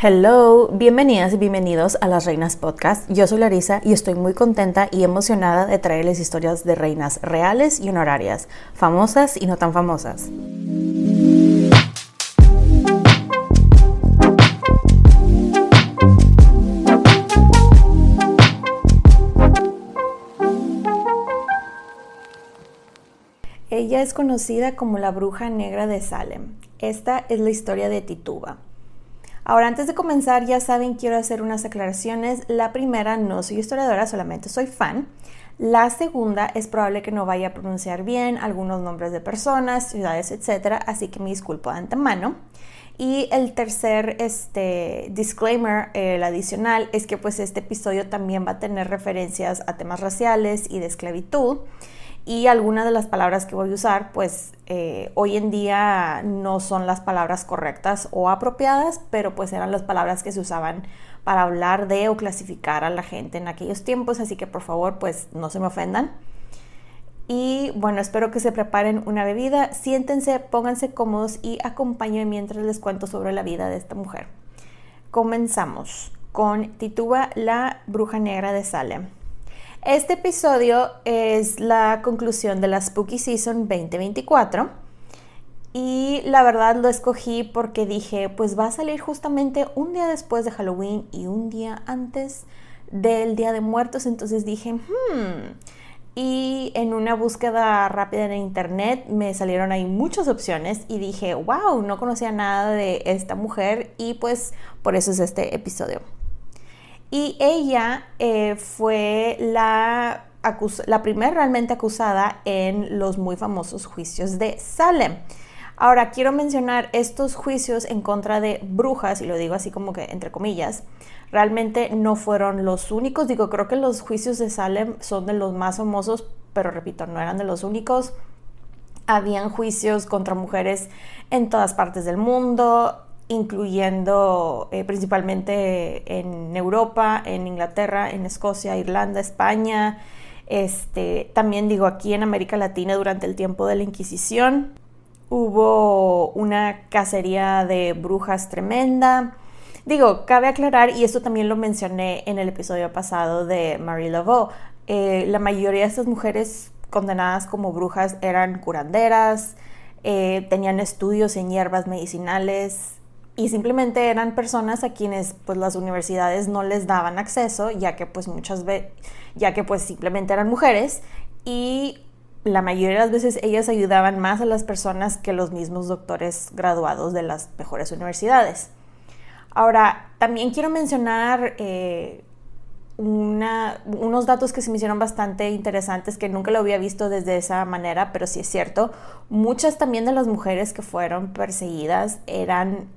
Hello, bienvenidas y bienvenidos a Las Reinas Podcast. Yo soy Larisa y estoy muy contenta y emocionada de traerles historias de reinas reales y honorarias, famosas y no tan famosas. Ella es conocida como la Bruja Negra de Salem. Esta es la historia de Tituba. Ahora, antes de comenzar, ya saben, quiero hacer unas aclaraciones. La primera, no soy historiadora, solamente soy fan. La segunda, es probable que no vaya a pronunciar bien algunos nombres de personas, ciudades, etc. Así que me disculpo de antemano. Y el tercer disclaimer, el adicional, es que pues este episodio también va a tener referencias a temas raciales y de esclavitud. Y algunas de las palabras que voy a usar, pues hoy en día no son las palabras correctas o apropiadas, pero pues eran las palabras que se usaban para hablar de o clasificar a la gente en aquellos tiempos, así que por favor pues no se me ofendan. Y bueno, espero que se preparen una bebida, siéntense, pónganse cómodos y acompáñenme mientras les cuento sobre la vida de esta mujer. Comenzamos con Tituba, la Bruja Negra de Salem. Este episodio es la conclusión de la Spooky Season 2024 y la verdad lo escogí porque dije, pues va a salir justamente un día después de Halloween y un día antes del Día de Muertos, entonces dije, y en una búsqueda rápida en internet me salieron ahí muchas opciones y dije, wow, no conocía nada de esta mujer y pues por eso es este episodio. Y ella fue la primera realmente acusada en los muy famosos juicios de Salem. Ahora, quiero mencionar estos juicios en contra de brujas, y lo digo así como que entre comillas, realmente no fueron los únicos. Digo, creo que los juicios de Salem son de los más famosos, pero repito, no eran de los únicos. Habían juicios contra mujeres en todas partes del mundo, incluyendo principalmente en Europa, en Inglaterra, en Escocia, Irlanda, España, también digo aquí en América Latina durante el tiempo de la Inquisición. Hubo una cacería de brujas tremenda. Digo, cabe aclarar, y esto también lo mencioné en el episodio pasado de Marie Laveau, la mayoría de estas mujeres condenadas como brujas eran curanderas, tenían estudios en hierbas medicinales, y simplemente eran personas a quienes pues las universidades no les daban acceso, ya que pues simplemente eran mujeres, y la mayoría de las veces ellas ayudaban más a las personas que los mismos doctores graduados de las mejores universidades. Ahora, también quiero mencionar unos datos que se me hicieron bastante interesantes, que nunca lo había visto desde esa manera, pero sí es cierto. Muchas también de las mujeres que fueron perseguidas eran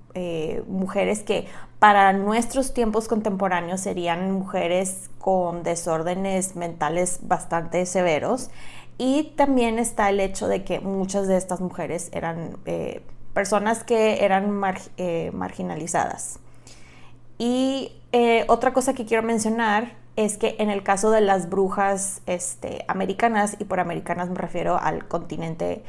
mujeres que para nuestros tiempos contemporáneos serían mujeres con desórdenes mentales bastante severos, y también está el hecho de que muchas de estas mujeres eran personas que eran marginalizadas. Y otra cosa que quiero mencionar es que en el caso de las brujas americanas, y por americanas me refiero al continente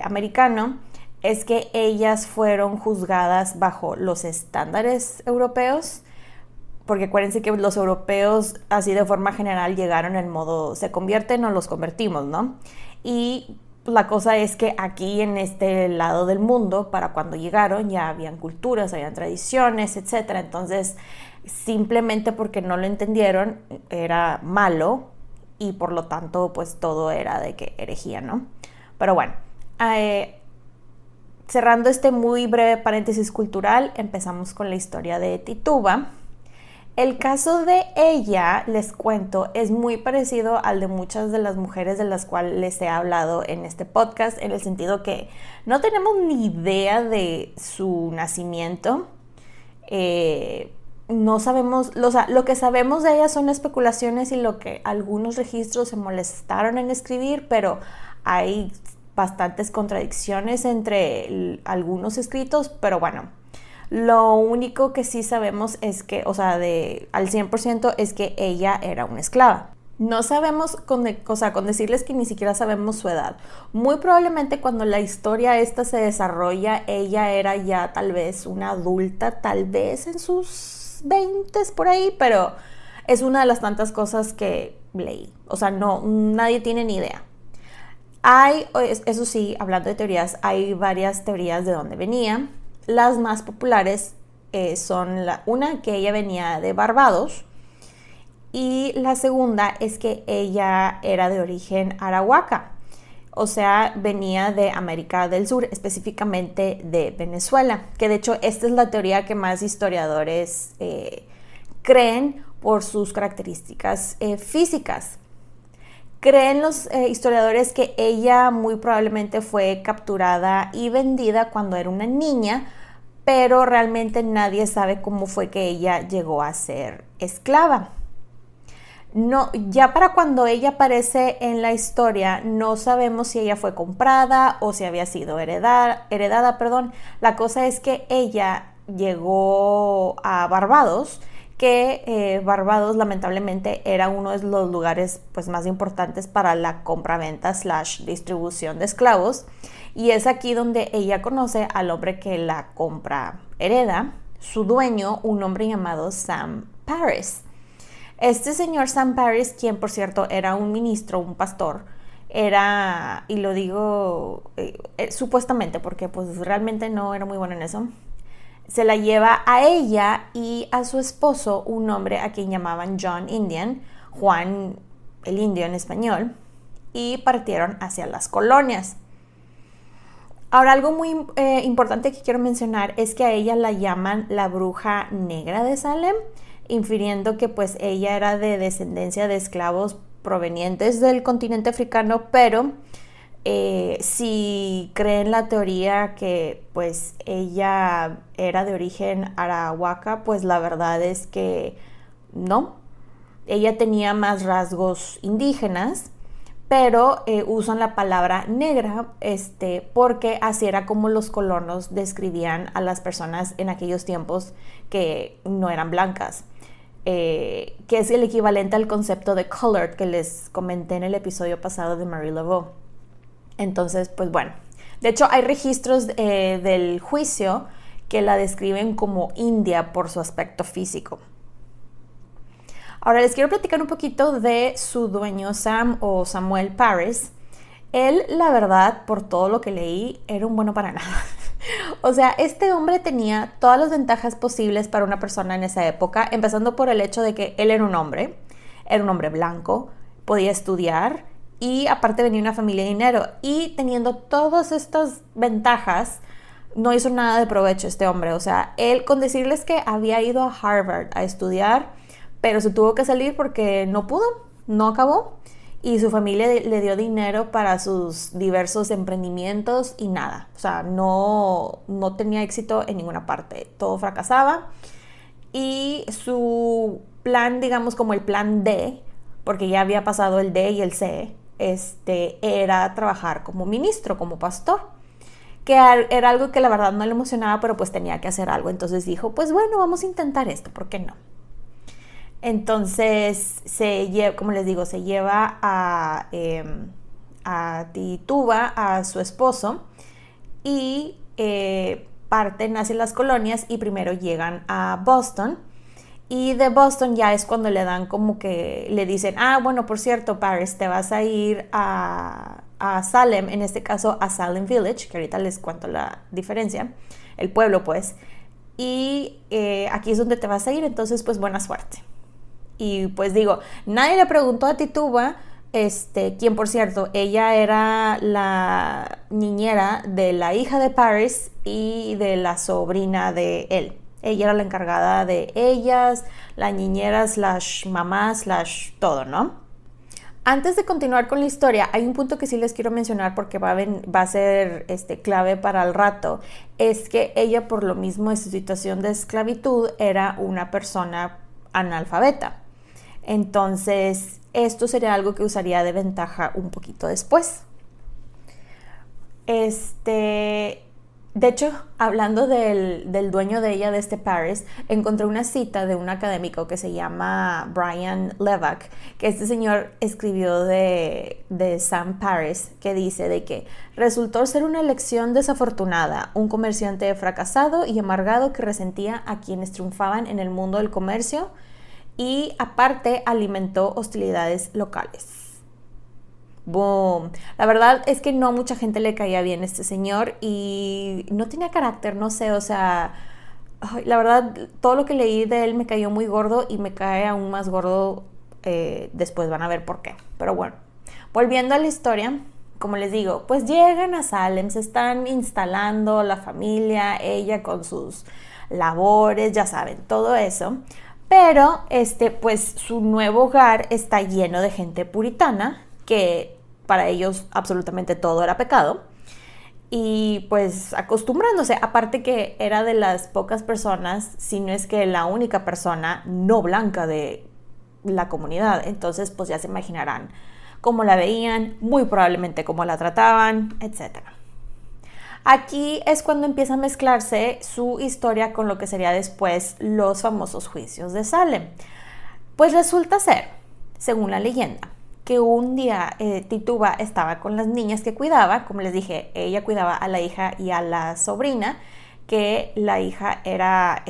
americano, es que ellas fueron juzgadas bajo los estándares europeos, porque acuérdense que los europeos así de forma general llegaron en modo se convierten o los convertimos, ¿no? Y la cosa es que aquí en este lado del mundo, para cuando llegaron ya habían culturas, habían tradiciones, etc. Entonces, simplemente porque no lo entendieron era malo, y por lo tanto pues todo era de que herejía, ¿no? Pero bueno, cerrando este muy breve paréntesis cultural, empezamos con la historia de Tituba. El caso de ella, les cuento, es muy parecido al de muchas de las mujeres de las cuales les he hablado en este podcast, en el sentido que no tenemos ni idea de su nacimiento. No sabemos, lo que sabemos de ella son especulaciones y lo que algunos registros se molestaron en escribir, pero hay bastantes contradicciones entre algunos escritos, pero bueno, lo único que sí sabemos es que, al 100% es que ella era una esclava. No sabemos, con decirles que ni siquiera sabemos su edad. Muy probablemente cuando la historia esta se desarrolla, ella era ya tal vez una adulta, tal vez en sus 20s por ahí, pero es una de las tantas cosas que leí. O sea, no, nadie tiene ni idea. Eso sí, hablando de teorías, hay varias teorías de dónde venía. Las más populares son una que ella venía de Barbados, y la segunda es que ella era de origen arawaka, o sea, venía de América del Sur, específicamente de Venezuela, que de hecho esta es la teoría que más historiadores creen por sus características físicas. Creen los historiadores que ella muy probablemente fue capturada y vendida cuando era una niña, pero realmente nadie sabe cómo fue que ella llegó a ser esclava. No, ya para cuando ella aparece en la historia, no sabemos si ella fue comprada o si había sido heredada. La cosa es que ella llegó a Barbados, que Barbados lamentablemente era uno de los lugares pues, más importantes para la compra-venta / distribución de esclavos, y es aquí donde ella conoce al hombre que la compra hereda, su dueño, un hombre llamado Sam Parris. Este señor Sam Parris, quien por cierto era un ministro, un pastor, era, y lo digo supuestamente porque pues realmente no era muy bueno en eso, se la lleva a ella y a su esposo, un hombre a quien llamaban John Indian, Juan el Indio en español, y partieron hacia las colonias. Ahora, algo muy importante que quiero mencionar es que a ella la llaman la bruja negra de Salem, infiriendo que pues ella era de descendencia de esclavos provenientes del continente africano, pero si creen la teoría que pues ella era de origen arawaka, pues la verdad es que no. Ella tenía más rasgos indígenas, pero usan la palabra negra porque así era como los colonos describían a las personas en aquellos tiempos que no eran blancas. Que es el equivalente al concepto de colored que les comenté en el episodio pasado de Marie Laveau. Entonces, pues bueno, de hecho hay registros del juicio que la describen como india por su aspecto físico. Ahora les quiero platicar un poquito de su dueño Sam o Samuel Parris. Él, la verdad, por todo lo que leí, era un bueno para nada. O sea, este hombre tenía todas las ventajas posibles para una persona en esa época, empezando por el hecho de que él era un hombre blanco, podía estudiar y aparte venía una familia de dinero. Y teniendo todas estas ventajas, no hizo nada de provecho este hombre. O sea, él, con decirles que había ido a Harvard a estudiar, pero se tuvo que salir porque no pudo, no acabó. Y su familia le dio dinero para sus diversos emprendimientos y nada. O sea, no tenía éxito en ninguna parte. Todo fracasaba. Y su plan, digamos como el plan D, porque ya había pasado el D y el C, era trabajar como ministro, como pastor. Que era algo que la verdad no le emocionaba, pero pues tenía que hacer algo. Entonces dijo, pues bueno, vamos a intentar esto, ¿por qué no? Entonces, como les digo, se lleva a Tituba, a su esposo, y parten hacia las colonias y primero llegan a Boston. Y de Boston ya es cuando le dan como que le dicen, bueno, por cierto, Parris, te vas a ir a Salem, en este caso a Salem Village, que ahorita les cuento la diferencia, el pueblo pues, y aquí es donde te vas a ir, entonces pues buena suerte. Y pues digo, nadie le preguntó a Tituba, quien por cierto, ella era la niñera de la hija de Parris y de la sobrina de él. Ella era la encargada de ellas, la niñera / mamá / todo, ¿no? Antes de continuar con la historia, hay un punto que sí les quiero mencionar porque va a ser clave para el rato. Es que ella, por lo mismo de su situación de esclavitud, era una persona analfabeta. Entonces, esto sería algo que usaría de ventaja un poquito después. De hecho, hablando del dueño de ella, de este Paris, encontré una cita de un académico que se llama Brian Levack, que este señor escribió de Sam Paris, que dice de que resultó ser una elección desafortunada, un comerciante fracasado y amargado que resentía a quienes triunfaban en el mundo del comercio y aparte alimentó hostilidades locales. Boom. La verdad es que no a mucha gente le caía bien este señor y no tenía carácter, no sé, o sea, la verdad todo lo que leí de él me cayó muy gordo y me cae aún más gordo después, van a ver por qué. Pero bueno, volviendo a la historia, como les digo, pues llegan a Salem, se están instalando la familia, ella con sus labores, ya saben, todo eso. Pero pues su nuevo hogar está lleno de gente puritana que para ellos absolutamente todo era pecado y pues acostumbrándose, aparte que era de las pocas personas, si no es que la única persona no blanca de la comunidad, entonces pues ya se imaginarán cómo la veían, muy probablemente cómo la trataban, etc. Aquí es cuando empieza a mezclarse su historia con lo que sería después los famosos juicios de Salem. Pues resulta ser, según la leyenda, que un día Tituba estaba con las niñas que cuidaba, como les dije, ella cuidaba a la hija y a la sobrina, que la hija era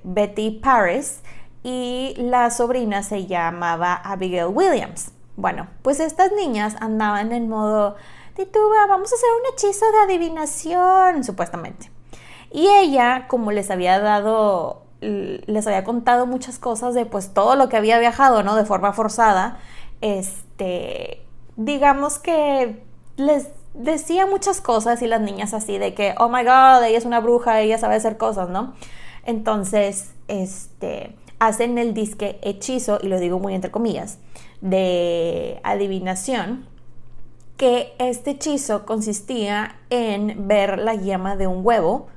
Betty Paris y la sobrina se llamaba Abigail Williams. Bueno, pues estas niñas andaban en modo, Tituba, vamos a hacer un hechizo de adivinación, supuestamente. Y ella, como les había contado muchas cosas de pues todo lo que había viajado, ¿no? De forma forzada, digamos que les decía muchas cosas y las niñas así de que, oh my god, ella es una bruja, ella sabe hacer cosas, ¿no? Entonces, hacen el disque hechizo, y lo digo muy entre comillas, de adivinación, que este hechizo consistía en ver la yema de un huevo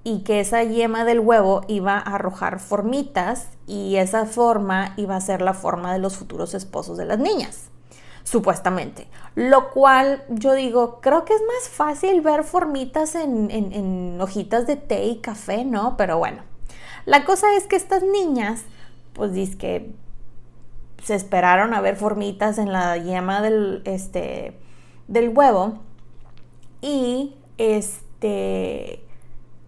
y que esa yema del huevo iba a arrojar formitas y esa forma iba a ser la forma de los futuros esposos de las niñas, supuestamente. Lo cual yo digo, creo que es más fácil ver formitas en hojitas de té y café, ¿no? Pero bueno, la cosa es que estas niñas, pues dizque se esperaron a ver formitas en la yema del huevo y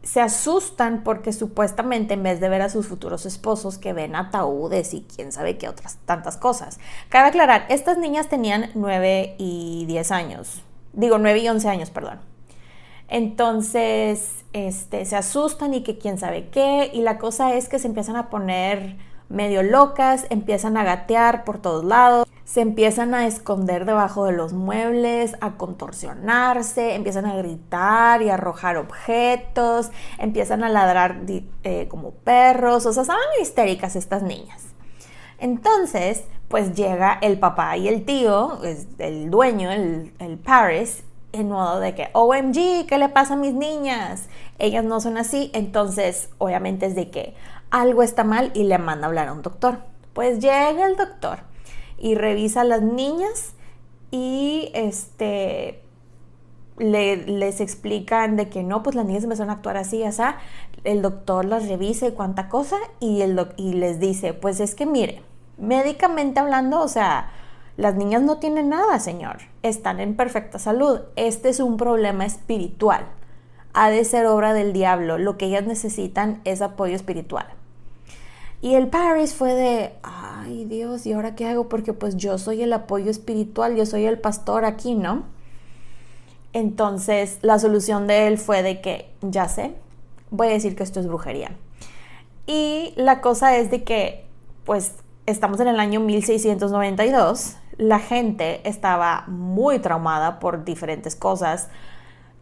se asustan porque supuestamente en vez de ver a sus futuros esposos que ven ataúdes y quién sabe qué otras tantas cosas. Cabe aclarar, estas niñas tenían 9 y 10 años, digo 9 y 11 años, perdón. Entonces, se asustan y que quién sabe qué, y la cosa es que se empiezan a poner medio locas, empiezan a gatear por todos lados, se empiezan a esconder debajo de los muebles, a contorsionarse, empiezan a gritar y a arrojar objetos, empiezan a ladrar como perros, o sea, estaban histéricas estas niñas. Entonces, pues llega el papá y el tío, el dueño, el Paris, en modo de que, OMG, ¿qué le pasa a mis niñas? Ellas no son así, entonces obviamente es de que algo está mal y le manda a hablar a un doctor. Pues llega el doctor y revisa a las niñas y les explican de que no, pues las niñas empezaron a actuar así, o sea, el doctor las revisa y cuánta cosa y les dice, pues es que mire, médicamente hablando, o sea, las niñas no tienen nada, señor, están en perfecta salud, este es un problema espiritual, ha de ser obra del diablo, lo que ellas necesitan es apoyo espiritual. Y el Paris fue de, ay Dios, ¿y ahora qué hago? Porque pues yo soy el apoyo espiritual, yo soy el pastor aquí, ¿no? Entonces la solución de él fue de que, ya sé, voy a decir que esto es brujería. Y la cosa es de que, pues estamos en el año 1692, la gente estaba muy traumada por diferentes cosas,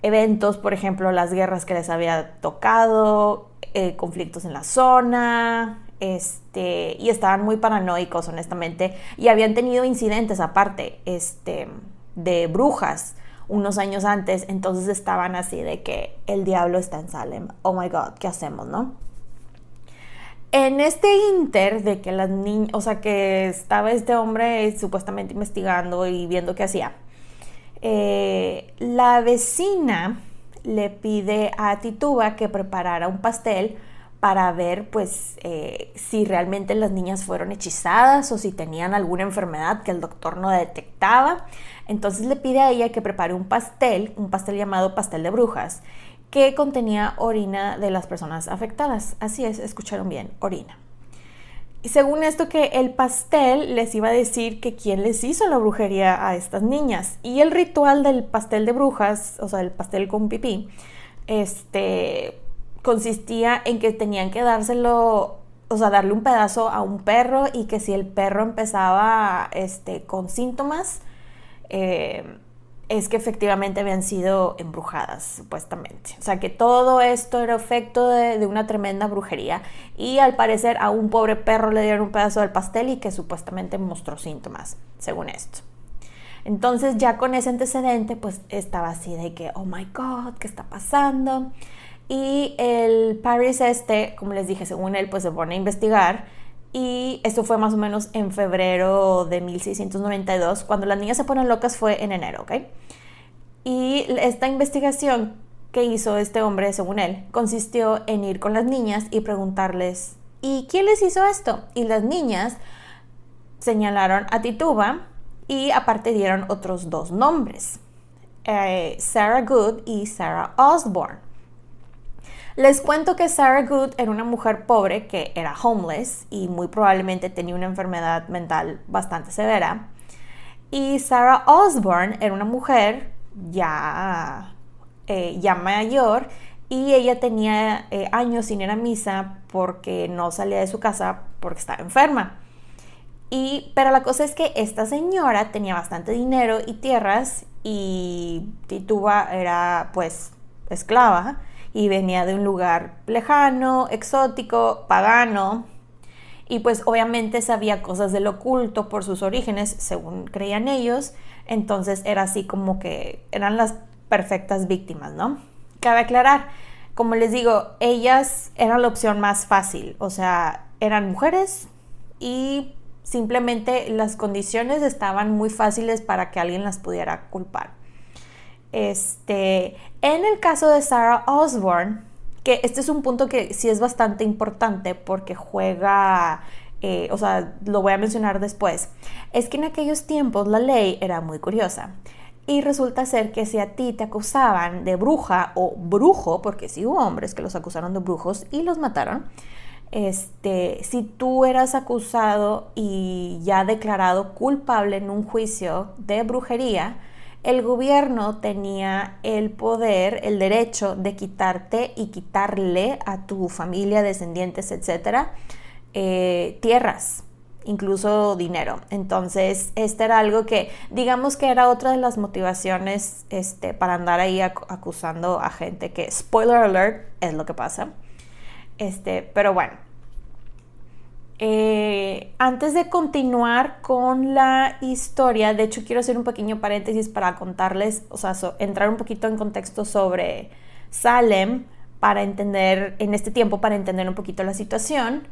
eventos, por ejemplo, las guerras que les había tocado, conflictos en la zona, y estaban muy paranoicos, honestamente, y habían tenido incidentes aparte, de brujas unos años antes, entonces estaban así de que el diablo está en Salem, oh my god, ¿qué hacemos, no? En este inter de que las niñas, o sea, que estaba este hombre supuestamente investigando y viendo qué hacía, la vecina le pide a Tituba que preparara un pastel para ver pues si realmente las niñas fueron hechizadas o si tenían alguna enfermedad que el doctor no detectaba. Entonces le pide a ella que prepare un pastel llamado pastel de brujas, que contenía orina de las personas afectadas. Así es, escucharon bien, orina. Y según esto, que el pastel les iba a decir que quién les hizo la brujería a estas niñas. Y el ritual del pastel de brujas, o sea, el pastel con pipí, consistía en que tenían que dárselo, o sea, darle un pedazo a un perro, y que si el perro empezaba con síntomas, es que efectivamente habían sido embrujadas, supuestamente. O sea, que todo esto era efecto de una tremenda brujería, y al parecer a un pobre perro le dieron un pedazo del pastel y que supuestamente mostró síntomas, según esto. Entonces, ya con ese antecedente, pues estaba así de que, oh my God, ¿qué está pasando? Y el Parris como les dije, según él, pues se pone a investigar. Y esto fue más o menos en febrero de 1692. Cuando las niñas se ponen locas fue en enero, ¿ok? Y esta investigación que hizo este hombre, según él, consistió en ir con las niñas y preguntarles, ¿y quién les hizo esto? Y las niñas señalaron a Tituba, y aparte dieron otros dos nombres, Sarah Good y Sarah Osborne. Les cuento que Sarah Good era una mujer pobre que era homeless y muy probablemente tenía una enfermedad mental bastante severa. Y Sarah Osborne era una mujer ya mayor, y ella tenía años sin ir a misa porque no salía de su casa porque estaba enferma. Pero la cosa es que esta señora tenía bastante dinero y tierras, y Tituba era pues esclava y venía de un lugar lejano, exótico, pagano, y pues obviamente sabía cosas del oculto por sus orígenes, según creían ellos. Entonces era así como que eran las perfectas víctimas, ¿no? Cabe aclarar, como les digo, ellas eran la opción más fácil, o sea, eran mujeres y simplemente las condiciones estaban muy fáciles para que alguien las pudiera culpar. En el caso de Sarah Osborne, que este es un punto que sí es bastante importante porque juega, o sea, lo voy a mencionar después, es que en aquellos tiempos la ley era muy curiosa. Y resulta ser que si a ti te acusaban de bruja o brujo, porque sí hubo hombres que los acusaron de brujos y los mataron, si tú eras acusado y ya declarado culpable en un juicio de brujería, el gobierno tenía el poder, el derecho de quitarte y quitarle a tu familia, descendientes, etcétera, tierras, incluso dinero. Entonces, era algo que, digamos que era otra de las motivaciones para andar ahí acusando a gente que, spoiler alert, es lo que pasa. Pero bueno, antes de continuar con la historia, de hecho quiero hacer un pequeño paréntesis para contarles, o sea, entrar un poquito en contexto sobre Salem para entender, en este tiempo, para entender un poquito la situación.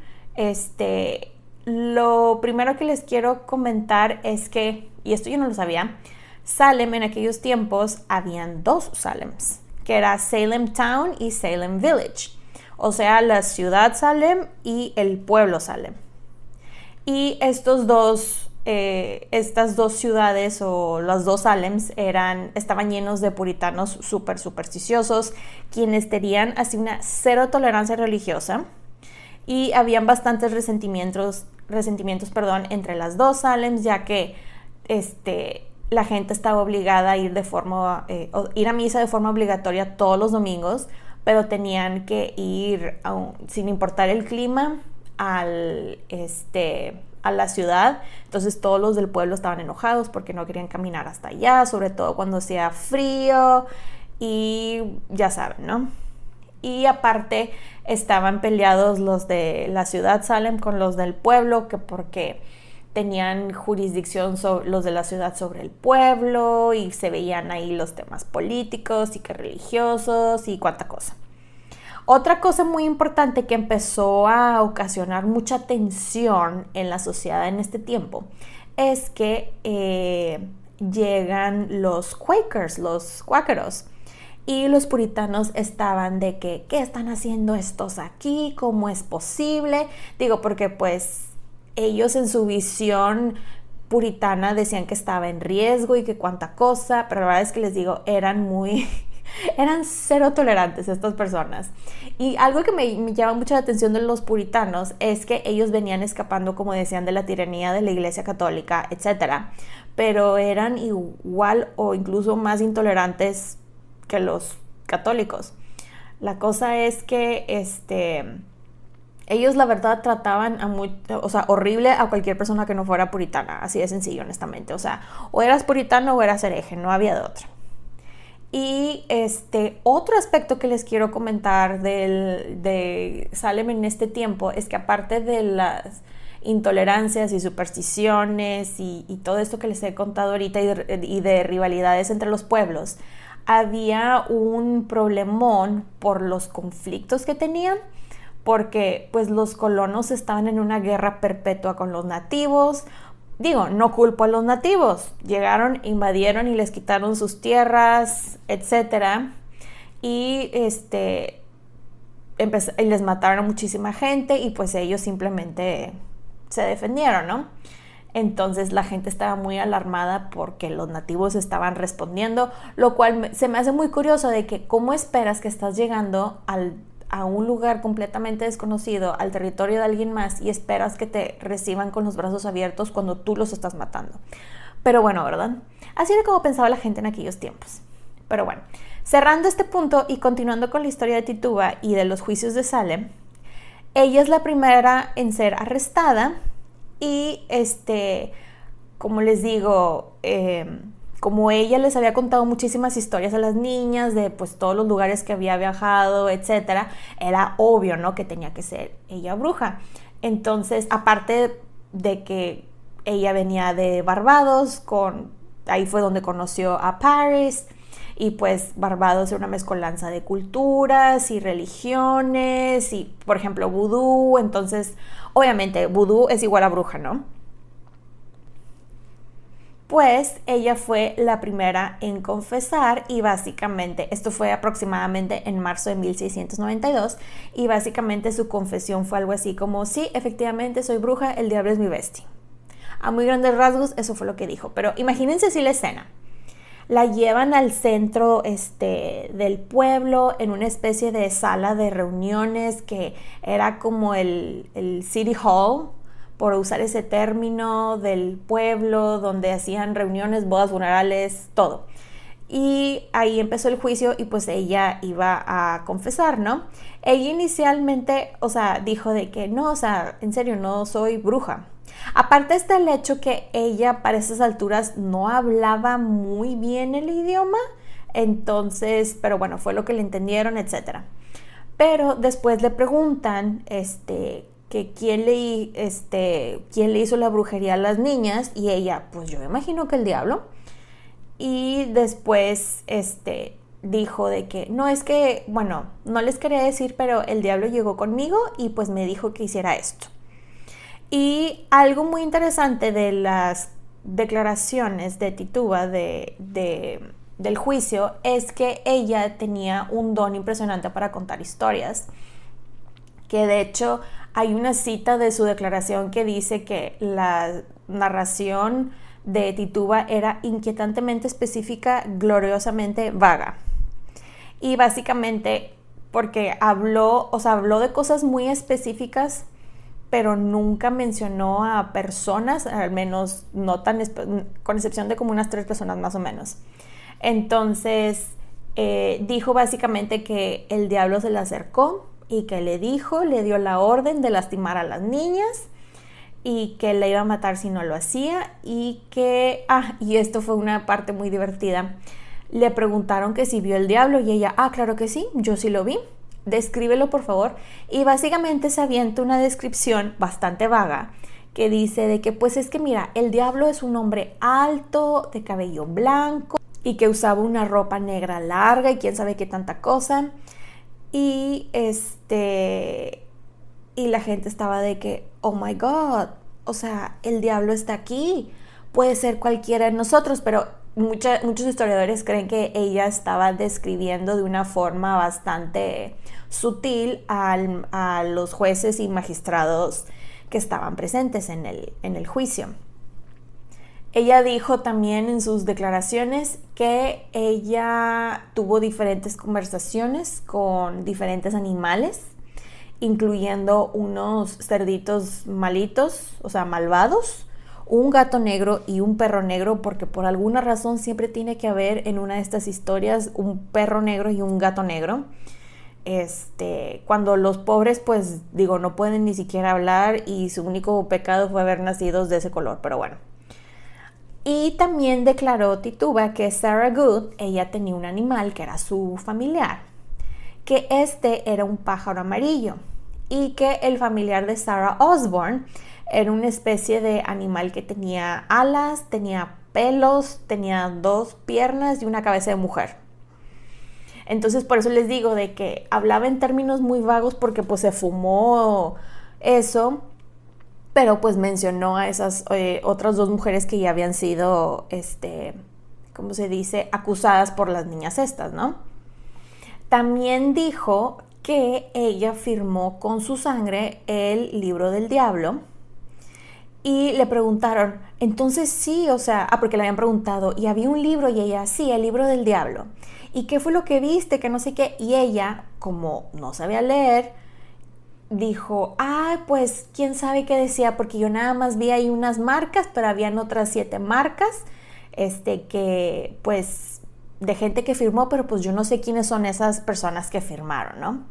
Lo primero que les quiero comentar es que, y esto yo no lo sabía, Salem en aquellos tiempos habían dos Salems, que era Salem Town y Salem Village. O sea, la ciudad Salem y el pueblo Salem. Y estas dos ciudades, o las dos Salems, estaban llenos de puritanos súper supersticiosos, quienes tenían así una cero tolerancia religiosa, y habían bastantes resentimientos, entre las dos Salems, ya que la gente estaba obligada a ir a misa de forma obligatoria todos los domingos, pero tenían que ir, sin importar el clima, a la ciudad. Entonces todos los del pueblo estaban enojados porque no querían caminar hasta allá, sobre todo cuando hacía frío, y ya saben, ¿no? Y aparte estaban peleados los de la ciudad Salem con los del pueblo, que porque tenían jurisdicción los de la ciudad sobre el pueblo, y se veían ahí los temas políticos y que religiosos y cuánta cosa. Otra cosa muy importante que empezó a ocasionar mucha tensión en la sociedad en este tiempo es que llegan los Quakers, los cuáqueros, y los puritanos estaban de que, ¿qué están haciendo estos aquí? ¿Cómo es posible? Digo, porque pues ellos en su visión puritana decían que estaba en riesgo y que cuánta cosa, pero la verdad es que les digo, eran cero tolerantes estas personas. Y algo que me llama mucho la atención de los puritanos es que ellos venían escapando, como decían, de la tiranía de la Iglesia Católica, etcétera, pero eran igual o incluso más intolerantes que los católicos. La cosa es que ellos la verdad trataban horrible a cualquier persona que no fuera puritana, así de sencillo, honestamente. O sea, o eras puritano o eras hereje, no había de otra. Y otro aspecto que les quiero comentar de Salem en este tiempo es que aparte de las intolerancias y supersticiones y todo esto que les he contado ahorita y de rivalidades entre los pueblos, había un problemón por los conflictos que tenían, porque pues los colonos estaban en una guerra perpetua con los nativos. Digo, no culpo a los nativos, llegaron, invadieron y les quitaron sus tierras, etcétera, y les mataron a muchísima gente y pues ellos simplemente se defendieron, ¿no? Entonces la gente estaba muy alarmada porque los nativos estaban respondiendo, lo cual se me hace muy curioso de que cómo esperas que estás llegando a un lugar completamente desconocido, al territorio de alguien más, y esperas que te reciban con los brazos abiertos cuando tú los estás matando. Pero bueno, ¿verdad? Así era como pensaba la gente en aquellos tiempos. Pero bueno, cerrando este punto y continuando con la historia de Tituba y de los juicios de Salem, ella es la primera en ser arrestada y como les digo, como ella les había contado muchísimas historias a las niñas de pues todos los lugares que había viajado, etcétera, era obvio, ¿no?, que tenía que ser ella bruja. Entonces, aparte de que ella venía de Barbados, ahí fue donde conoció a Paris, y pues Barbados era una mezcolanza de culturas y religiones y, por ejemplo, vudú. Entonces, obviamente, vudú es igual a bruja, ¿no? Pues ella fue la primera en confesar y básicamente, esto fue aproximadamente en marzo de 1692, y básicamente su confesión fue algo así como: sí, efectivamente soy bruja, el diablo es mi bestia. A muy grandes rasgos eso fue lo que dijo, pero imagínense así la escena. La llevan al centro del pueblo en una especie de sala de reuniones que era como el City Hall, por usar ese término, del pueblo, donde hacían reuniones, bodas, funerales, todo. Y ahí empezó el juicio y pues ella iba a confesar, ¿no? Ella inicialmente, dijo de que no, en serio, no soy bruja. Aparte está el hecho que ella para esas alturas no hablaba muy bien el idioma, entonces, pero bueno, fue lo que le entendieron, etc. Pero después le preguntan, que quién le hizo la brujería a las niñas, y ella, pues yo me imagino que el diablo. Y después dijo de que no, es que, bueno, no les quería decir, pero el diablo llegó conmigo y pues me dijo que hiciera esto. Y algo muy interesante de las declaraciones de Tituba del juicio es que ella tenía un don impresionante para contar historias, que de hecho hay una cita de su declaración que dice que la narración de Tituba era inquietantemente específica, gloriosamente vaga. Y básicamente porque habló de cosas muy específicas, pero nunca mencionó a personas, al menos no tan, con excepción de como unas 3 personas más o menos. Entonces dijo básicamente que el diablo se le acercó y que le dio la orden de lastimar a las niñas y que la iba a matar si no lo hacía, y que, y esto fue una parte muy divertida, le preguntaron que si vio el diablo y ella, claro que sí, yo sí lo vi, descríbelo por favor, y básicamente se avienta una descripción bastante vaga que dice de que pues es que mira, el diablo es un hombre alto, de cabello blanco y que usaba una ropa negra larga y quién sabe qué tanta cosa. Y y la gente estaba de que, oh my God, el diablo está aquí, puede ser cualquiera de nosotros, pero muchos historiadores creen que ella estaba describiendo de una forma bastante sutil a los jueces y magistrados que estaban presentes en el juicio. Ella dijo también en sus declaraciones que ella tuvo diferentes conversaciones con diferentes animales, incluyendo unos cerditos malitos, o sea, malvados, un gato negro y un perro negro, porque por alguna razón siempre tiene que haber en una de estas historias un perro negro y un gato negro. Cuando los pobres, pues digo, no pueden ni siquiera hablar y su único pecado fue haber nacido de ese color, pero bueno. Y también declaró Tituba que Sarah Good, ella tenía un animal que era su familiar, que era un pájaro amarillo y que el familiar de Sarah Osborne era una especie de animal que tenía alas, tenía pelos, tenía 2 piernas y una cabeza de mujer. Entonces por eso les digo de que hablaba en términos muy vagos porque pues se fumó eso, pero pues mencionó a esas otras 2 mujeres que ya habían sido, ¿cómo se dice?, acusadas por las niñas estas, ¿no? También dijo que ella firmó con su sangre el libro del diablo. Y le preguntaron, entonces sí, o sea, porque le habían preguntado, y había un libro, y ella, sí, el libro del diablo. ¿Y qué fue lo que viste? Que no sé qué. Y ella, como no sabía leer, dijo, pues quién sabe qué decía, porque yo nada más vi ahí unas marcas, pero habían otras 7 marcas, que pues de gente que firmó, pero pues yo no sé quiénes son esas personas que firmaron, ¿no?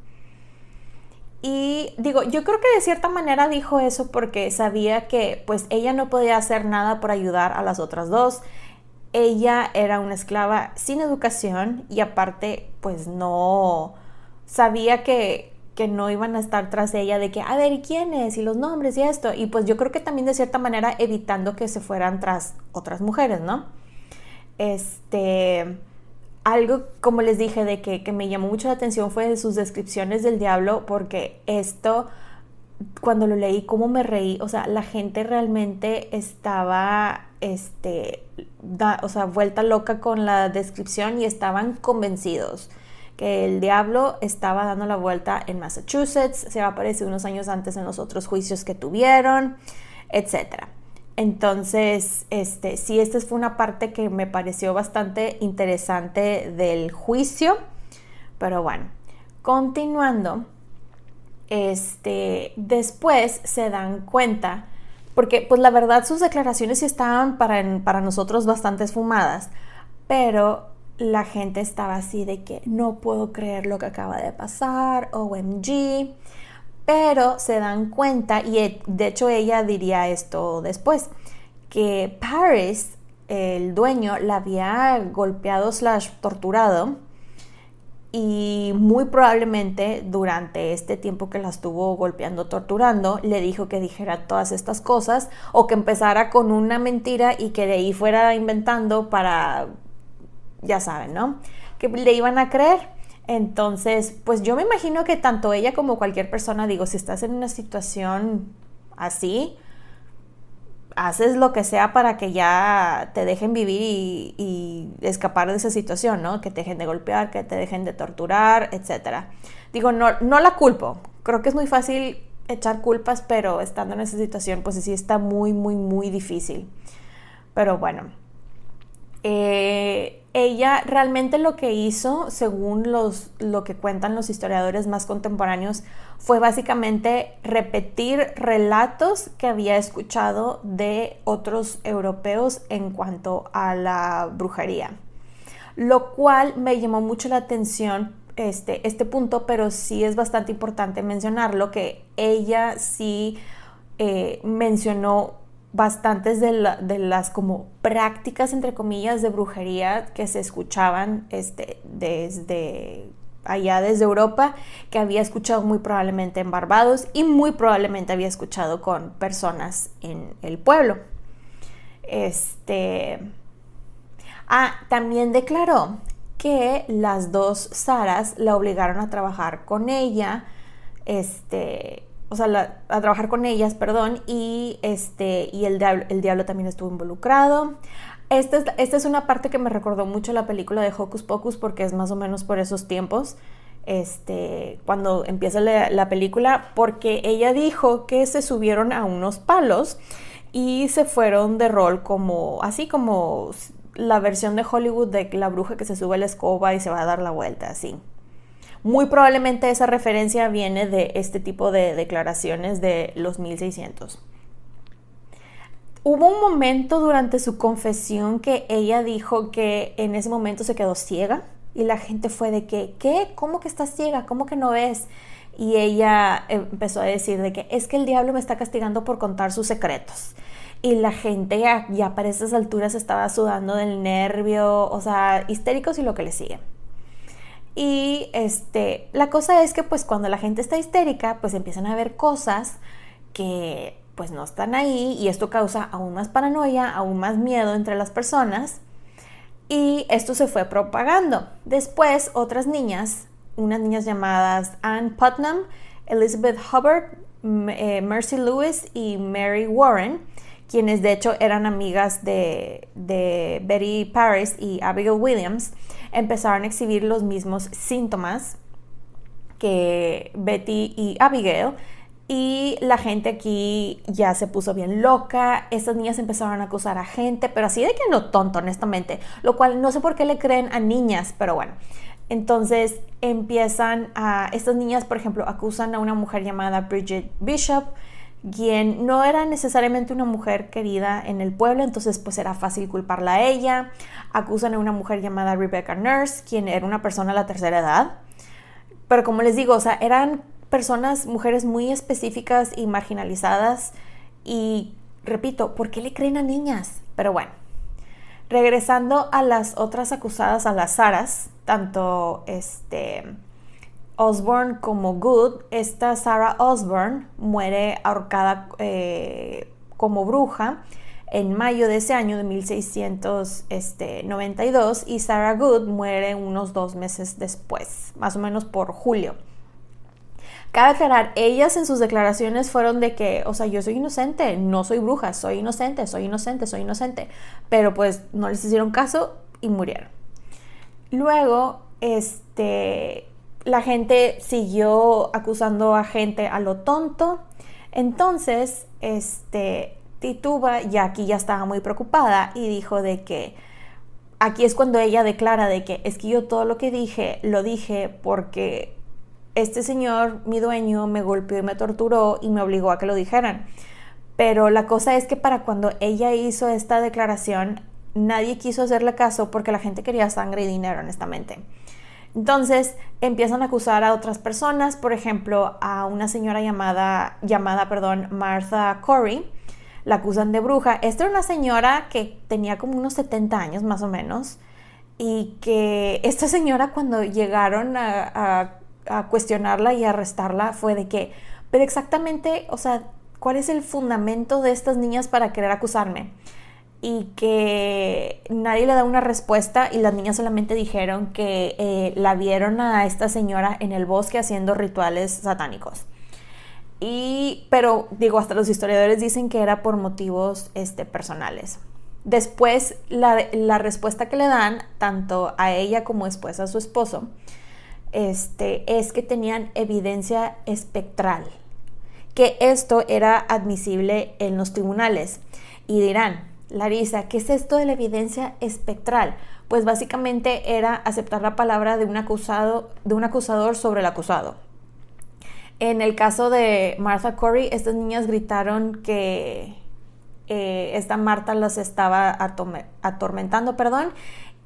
Y digo, yo creo que de cierta manera dijo eso porque sabía que pues ella no podía hacer nada por ayudar a las otras 2. Ella era una esclava sin educación y aparte pues no sabía que no iban a estar tras ella de que, a ver, ¿y quién es? Y los nombres y esto. Y pues yo creo que también de cierta manera evitando que se fueran tras otras mujeres, ¿no? Algo, como les dije, de que me llamó mucho la atención fue de sus descripciones del diablo, porque esto, cuando lo leí, cómo me reí. O sea, la gente realmente estaba, vuelta loca con la descripción y estaban convencidos que el diablo estaba dando la vuelta en Massachusetts, se apareció unos años antes en los otros juicios que tuvieron, etcétera. Entonces, sí, esta fue una parte que me pareció bastante interesante del juicio, pero bueno, continuando, después se dan cuenta, porque pues la verdad sus declaraciones sí estaban para nosotros bastante esfumadas, pero la gente estaba así de que no puedo creer lo que acaba de pasar, OMG. Pero se dan cuenta, y de hecho ella diría esto después, que Paris, el dueño, la había golpeado / torturado, y muy probablemente durante este tiempo que la estuvo golpeando, torturando, le dijo que dijera todas estas cosas o que empezara con una mentira y que de ahí fuera inventando para, ya saben, ¿no?, que le iban a creer. Entonces, pues yo me imagino que tanto ella como cualquier persona, digo, si estás en una situación así, haces lo que sea para que ya te dejen vivir y escapar de esa situación, ¿no? Que te dejen de golpear, que te dejen de torturar, etc. Digo, no la culpo. Creo que es muy fácil echar culpas, pero estando en esa situación, pues sí está muy, muy, muy difícil. Pero bueno. Ella realmente lo que hizo, según lo que cuentan los historiadores más contemporáneos, fue básicamente repetir relatos que había escuchado de otros europeos en cuanto a la brujería, lo cual me llamó mucho la atención este punto, pero sí es bastante importante mencionarlo, que ella sí mencionó bastantes de las como prácticas, entre comillas, de brujería que se escuchaban desde allá, desde Europa, que había escuchado muy probablemente en Barbados y muy probablemente había escuchado con personas en el pueblo. También declaró que las 2 Saras la obligaron a trabajar con ella, a trabajar con ellas, perdón, y el diablo también estuvo involucrado. Esta es una parte que me recordó mucho la película de Hocus Pocus porque es más o menos por esos tiempos, cuando empieza la película, porque ella dijo que se subieron a unos palos y se fueron de rol así como la versión de Hollywood de la bruja que se sube a la escoba y se va a dar la vuelta, así. Muy probablemente esa referencia viene de este tipo de declaraciones de los 1600. Hubo un momento durante su confesión que ella dijo que en ese momento se quedó ciega y la gente fue de que, ¿qué? ¿Cómo que estás ciega? ¿Cómo que no ves? Y ella empezó a decir de que es que el diablo me está castigando por contar sus secretos. Y la gente ya para esas alturas estaba sudando del nervio, o sea, histéricos y lo que le sigue. Y la cosa es que pues cuando la gente está histérica, pues empiezan a ver cosas que pues no están ahí y esto causa aún más paranoia, aún más miedo entre las personas y esto se fue propagando. Después otras niñas, unas niñas llamadas Ann Putnam, Elizabeth Hubbard, Mercy Lewis y Mary Warren, quienes de hecho eran amigas de Betty Paris y Abigail Williams, empezaron a exhibir los mismos síntomas que Betty y Abigail. Y la gente aquí ya se puso bien loca. Estas niñas empezaron a acusar a gente, pero así de que no tonto, honestamente. Lo cual no sé por qué le creen a niñas, pero bueno. Entonces estas niñas, por ejemplo, acusan a una mujer llamada Bridget Bishop, quien no era necesariamente una mujer querida en el pueblo, entonces pues era fácil culparla a ella. Acusan a una mujer llamada Rebecca Nurse, quien era una persona de la tercera edad. Pero como les digo, o sea, eran mujeres muy específicas y marginalizadas y repito, ¿por qué le creen a niñas? Pero bueno, regresando a las otras acusadas, a las Saras, tanto Osborne como Good, esta Sarah Osborne muere ahorcada como bruja en mayo de ese año de 1692 y Sarah Good muere unos 2 meses después, más o menos por julio. Cabe aclarar, ellas en sus declaraciones fueron de que, o sea, yo soy inocente, no soy bruja, soy inocente, soy inocente, soy inocente. Pero pues no les hicieron caso y murieron. Luego, la gente siguió acusando a gente a lo tonto. Entonces, Tituba ya aquí ya estaba muy preocupada y dijo de que aquí es cuando ella declara de que es que yo todo lo que dije, lo dije porque este señor, mi dueño, me golpeó y me torturó y me obligó a que lo dijeran. Pero la cosa es que para cuando ella hizo esta declaración, nadie quiso hacerle caso porque la gente quería sangre y dinero, honestamente. Entonces empiezan a acusar a otras personas, por ejemplo, a una señora llamada Martha Corey, la acusan de bruja. Esta era una señora que tenía como unos 70 años más o menos y que esta señora cuando llegaron a cuestionarla y arrestarla fue de que, pero exactamente, o sea, ¿cuál es el fundamento de estas niñas para querer acusarme? Y que nadie le da una respuesta y las niñas solamente dijeron que la vieron a esta señora en el bosque haciendo rituales satánicos. Pero digo, hasta los historiadores dicen que era por motivos personales. Después, la respuesta que le dan, tanto a ella como después a su esposo, es que tenían evidencia espectral, que esto era admisible en los tribunales. Y dirán, Larisa, ¿qué es esto de la evidencia espectral? Pues básicamente era aceptar la palabra de un acusador sobre el acusado. En el caso de Martha Corey, estas niñas gritaron que esta Marta las estaba atormentando,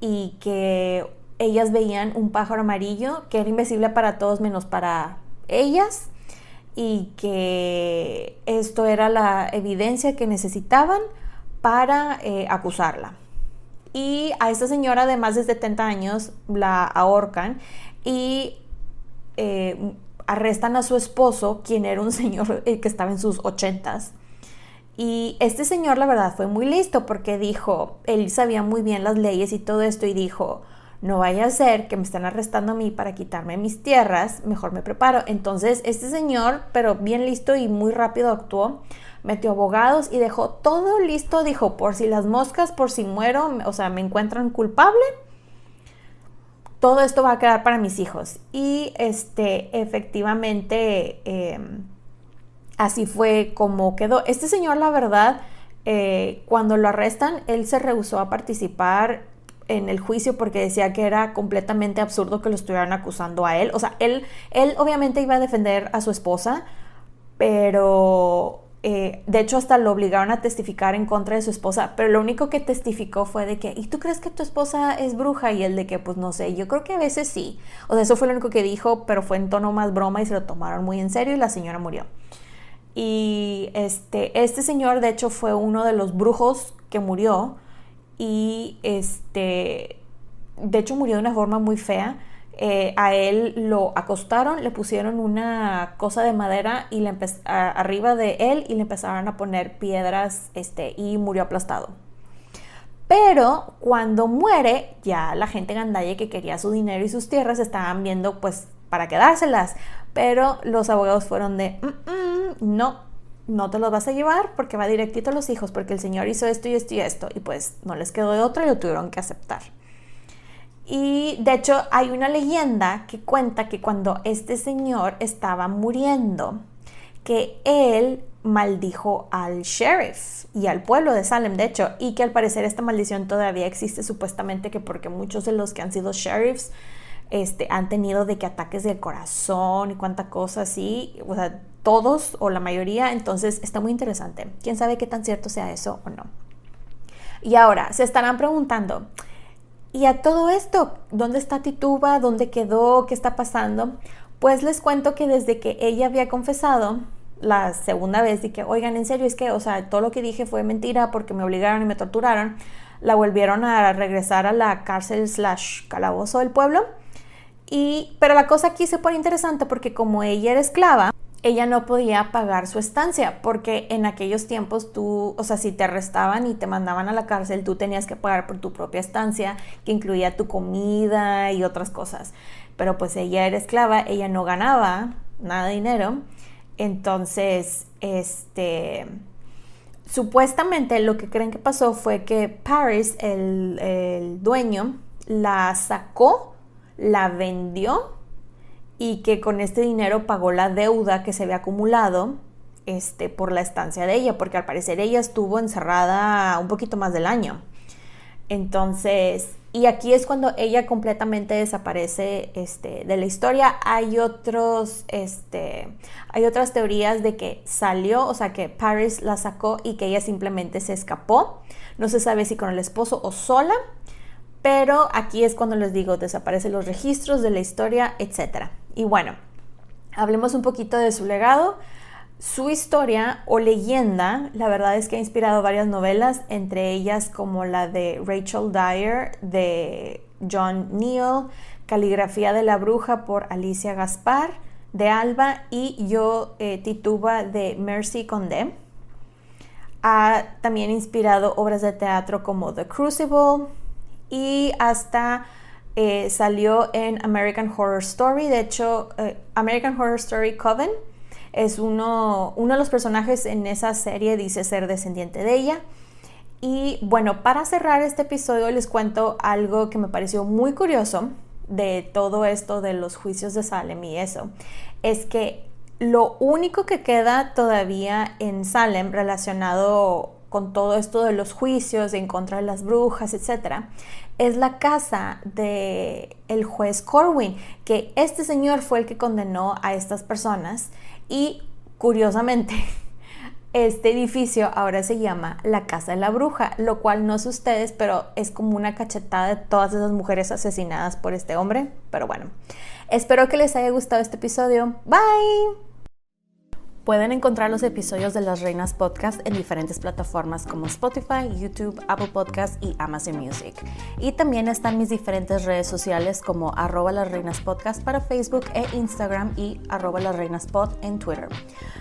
y que ellas veían un pájaro amarillo que era invisible para todos menos para ellas y que esto era la evidencia que necesitaban para acusarla. Y a esta señora de más de 70 años la ahorcan y arrestan a su esposo, quien era un señor que estaba en sus 80s. Y este señor, la verdad, fue muy listo porque dijo, él sabía muy bien las leyes y todo esto y dijo, no vaya a ser que me están arrestando a mí para quitarme mis tierras, mejor me preparo. Entonces este señor, pero bien listo y muy rápido actuó, metió abogados y dejó todo listo. Dijo, por si las moscas, por si muero, o sea, me encuentran culpable, todo esto va a quedar para mis hijos. Y efectivamente, así fue como quedó. Este señor, la verdad, cuando lo arrestan, él se rehusó a participar en el juicio porque decía que era completamente absurdo que lo estuvieran acusando a él. O sea, él obviamente iba a defender a su esposa, pero de hecho hasta lo obligaron a testificar en contra de su esposa, pero lo único que testificó fue de que, ¿y tú crees que tu esposa es bruja? Y él de que, pues no sé, yo creo que a veces sí. O sea, eso fue lo único que dijo, pero fue en tono más broma y se lo tomaron muy en serio y la señora murió. Y este señor de hecho fue uno de los brujos que murió y de hecho murió de una forma muy fea. A él lo acostaron, le pusieron una cosa de madera y arriba de él y le empezaron a poner piedras y murió aplastado. Pero cuando muere, ya la gente gandalle que quería su dinero y sus tierras estaban viendo pues para quedárselas, pero los abogados fueron de no te los vas a llevar porque va directito a los hijos, porque el señor hizo esto y esto y esto, y pues no les quedó de otra y lo tuvieron que aceptar. Y de hecho hay una leyenda que cuenta que cuando este señor estaba muriendo, que él maldijo al sheriff y al pueblo de Salem, de hecho, y que al parecer esta maldición todavía existe, supuestamente que porque muchos de los que han sido sheriffs han tenido de que ataques del corazón y cuánta cosa así, o sea, todos o la mayoría. Entonces está muy interesante. ¿Quién sabe qué tan cierto sea eso o no? Y ahora se estarán preguntando, ¿y a todo esto dónde está Tituba? ¿Dónde quedó? ¿Qué está pasando? Pues les cuento que desde que ella había confesado la segunda vez de que, oigan, en serio, es que, o sea, todo lo que dije fue mentira porque me obligaron y me torturaron, la volvieron a regresar a la cárcel / calabozo del pueblo. Pero la cosa aquí se pone interesante porque como ella era esclava, ella no podía pagar su estancia, porque en aquellos tiempos tú, o sea, si te arrestaban y te mandaban a la cárcel, tú tenías que pagar por tu propia estancia, que incluía tu comida y otras cosas. Pero pues ella era esclava, ella no ganaba nada de dinero. Entonces, supuestamente lo que creen que pasó fue que Paris, el dueño, la sacó, la vendió y que con este dinero pagó la deuda que se había acumulado por la estancia de ella, porque al parecer ella estuvo encerrada un poquito más del año. Entonces, y aquí es cuando ella completamente desaparece de la historia. Hay otras teorías de que salió, o sea, que Paris la sacó y que ella simplemente se escapó. No se sabe si con el esposo o sola, pero aquí es cuando les digo, desaparecen los registros de la historia, etc. Y bueno, hablemos un poquito de su legado. Su historia o leyenda, la verdad es que ha inspirado varias novelas, entre ellas como la de Rachel Dyer, de John Neal, Caligrafía de la Bruja por Alicia Gaspar, de Alba, y Yo, Tituba, de Mercy Condé. Ha también inspirado obras de teatro como The Crucible, y hasta salió en American Horror Story. De hecho, American Horror Story Coven es uno de los personajes en esa serie, dice ser descendiente de ella. Y bueno, para cerrar este episodio les cuento algo que me pareció muy curioso de todo esto de los juicios de Salem y eso. Es que lo único que queda todavía en Salem relacionado con todo esto de los juicios en contra de las brujas, etc., es la casa del juez Corwin, que este señor fue el que condenó a estas personas. Y curiosamente, este edificio ahora se llama la Casa de la Bruja, lo cual no sé ustedes, pero es como una cachetada de todas esas mujeres asesinadas por este hombre. Pero bueno, espero que les haya gustado este episodio. Bye. Pueden encontrar los episodios de Las Reinas Podcast en diferentes plataformas como Spotify, YouTube, Apple Podcast y Amazon Music. Y también están mis diferentes redes sociales como @lasreinaspodcast para Facebook e Instagram y @lasreinaspod en Twitter.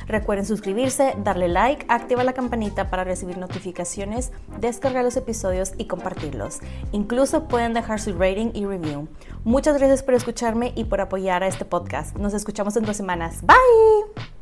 Recuerden suscribirse, darle like, activar la campanita para recibir notificaciones, descargar los episodios y compartirlos. Incluso pueden dejar su rating y review. Muchas gracias por escucharme y por apoyar a este podcast. Nos escuchamos en 2 semanas. Bye.